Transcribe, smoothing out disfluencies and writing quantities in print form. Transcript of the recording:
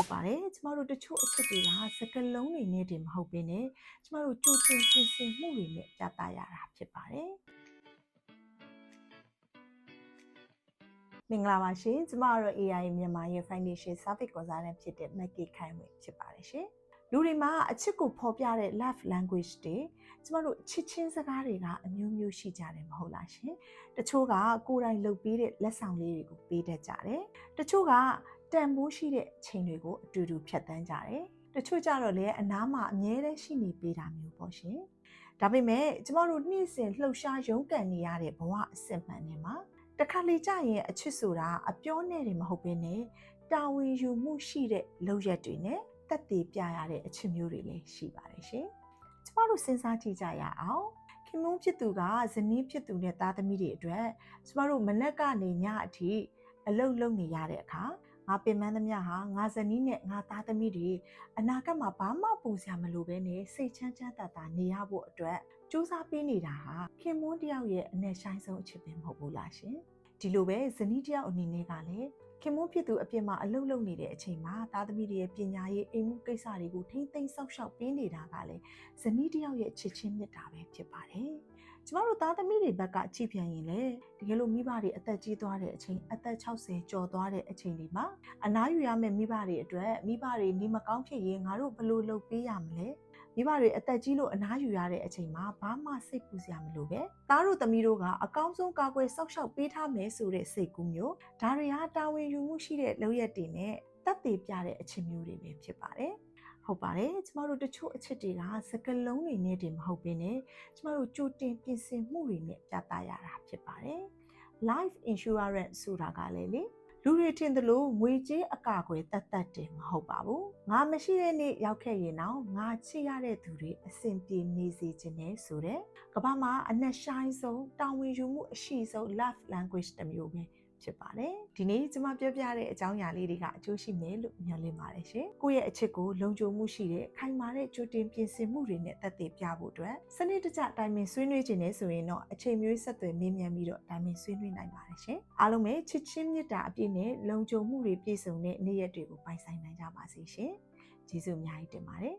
ဟုတ်ပါတယ်ကျမတို့တချို့အချက်တွေကစကလုံးတွေနဲ့တင်မဟုတ်ဘဲနဲ့ကျမတို့ကြိုတင်ပြင်ဆင်မှုတွေနဲ့ပြသရတာဖြစ်ပါတယ်မင်္ဂလာပါရှင်ကျမတို့ AI မြန်မာရဲ့ Financial Service Consultant ဖြစ်တဲ့ Maggie ခိုင်ဝေဖြစ်ပါတယ်ရှင်လူတွေမှာအချစ်ကိုဖော်ပြတဲ့ love language တွေကျမတို့ချစ်ချင်းစကားတွေကအမျိုးမျိုးရှိကြတယ်မဟုတ်လားရှင်တချို့ကကိုယ်တိုင်လုပ်ပေးတဲ့လက်ဆောင်လေးတွေကိုပေးတတ်ကြတယ်တချို့ကတန်ဖိုးရှိတဲ့ချိန်တွေကိုအတူတူဖြတ်သန်းကြတယ်တချို့ကြတော့လည်းအနားမှာအမြဲတမ်းရှိနေပေးတာမျိုးပေါ့ရှင်ဒါပေမဲ့ကျမတို့နေ့စဉ်လှုပ်ရှားရုန်းကန်နေရတဲ့ဘဝအစစ်မှန်တွေမှာတခါလေကြာရင်အချစ်ဆိုတာအပြောနဲ့တွေမဟုတ်ဘဲနဲ့တာဝန်ယူမှုရှိတဲ့လုပ်ရက်တွေနဲ့တက်တည်ပြရတဲ့အချစ်မျိုးတွေလည်းရှိပါတယ်ရှင်ကျမတို့စဉ်းစားကြည့်ကြရအောင်ခင်မုန်းဖြစ်သူကဇနီးဖြစ်သူနဲ့သားသမီးတွေအတွက်ကျမတို့မနက်ကနေညအထိအလုပ်လုပ်နေရတဲ့အခါငါပင်ပန်းသမျှဟာငါဇနီးနဲ့ငါသားသမီးတွေအနာဂတ်မှာဘာမှပူစရာမလိုဘဲနဲ့စိတ်ချမ်းချမ်းသာသာနေရဖို့အတွက်စူးစမ်းပေးနေတာဟာခင်မွန်းတယောက်ရဲ့အနဲ့ဆိုင်ဆုံးအချစ်ပဲမဟုတ်ဘူးလားရှင်ဒီလိုပဲဇနီးတယောက်အနေနဲ့ကလည်းခင်မွန်းဖြစ်သူအပြင်မှာအလုပ်လုပ်နေတဲ့အချိန်မှာသားသမီးတွေရဲ့ပညာရေးအိမ်မှုကိစ္စတွေကိုထိမ့်သိမ်းဆောက်ရှောက်ပေးနေတာကလည်းဇနီးတယောက်ရဲ့ချစ်ချင်းမြတ်တာပဲဖြစ်ပါတယ်ကျမတို့သားသမီးတွေဘက်ကကြည့်ပြန်ရင်လေတကယ်လို့မိဘတွေအသက်ကြီးသွားတဲ့အချိန်အသက်60ကျော်သွားတဲ့အချိန်တွေမှာအနားယူရမယ့်မိဘတွေအတွက်မိဘတွေနေမကောင်းဖြစ်ရင်ငါတို့ဘယ်လိုလုပ်ပေးရမလဲမိဘတွေအသက်ကြီးလို့အနားယူရတဲ့အချိန်မှာဘာမှစိတ်ပူစရာမလိုပဲသားတို့သမီးတို့ကအကောင်းဆုံးကာကွယ်စောင့်ရှောက်ပေးထားမယ်ဆိုတဲ့စိတ်ကူးမျိုးဒါတွေဟာတာဝန်ယူမှုရှိတဲ့လုပ်ရက်တွေနဲ့တက်တည်ပြတဲ့အချစ်မျိုးတွေပဲဖြစ်ပါတယ်ဟုတ်ပါတယ်ကျမတို့တချို့အချစ်တွေကစကလုံးတွေနဲ့တင်မဟုတ်ဘဲနဲ့ကျမတို့ကြိုတင်ပြင်ဆင်မှုတွေနဲ့ပြသရတာဖြစ်ပါတယ် Life Insurance ဆိုတာကလည်းလေလူတွေထင်သလိုငွေကြေးအကာအကွယ်တတ်တယ်မဟုတ်ပါဘူးငါမရှိတဲ့နေ့ရောက်ခဲ့ရင်တော့ငါချစ်ရတဲ့သူတွေအဆင်ပြေနေစေခြင်းနဲ့ဆိုတဲ့ကမ္ဘာမှာအနှက်ဆိုင်ဆုံးတာဝန်ယူမှုအရှိဆုံး love language တစ်မျိုးပဲဖြစ်ပါတယ်ဒီနေ့ကျွန်မပြောပြတဲ့အကြောင်းအရာလေးတွေကအကျိုးရှိမယ်လို့မျှော်လင့်ပါတယ်ရှင်ကိုယ့်ရဲ့အချစ်ကိုလုံခြုံမှုရှိတဲ့ခိုင်မာတဲ့ကြိုတင်ပြင်ဆင်မှုတွေနဲ့သက်သေပြဖို့အတွက်စနစ်တကျတိုင်ပင်ဆွေးနွေးခြင်းနဲ့ဆိုရင်တော့အချိန်မျိုးဆက်သွယ်မေးမြန်းပြီးတော့တိုင်ပင်ဆွေးနွေးနိုင်ပါတယ်ရှင်အားလုံးပဲချစ်ချင်းမြတ်တာအပြည့်နဲ့လုံခြုံမှုတွေပြည့်စုံတဲ့နေ့ရက်တွေကိုပိုင်ဆိုင်နိုင်ကြပါစေရှင်ကျေးဇူးအများကြီးတင်ပါတယ်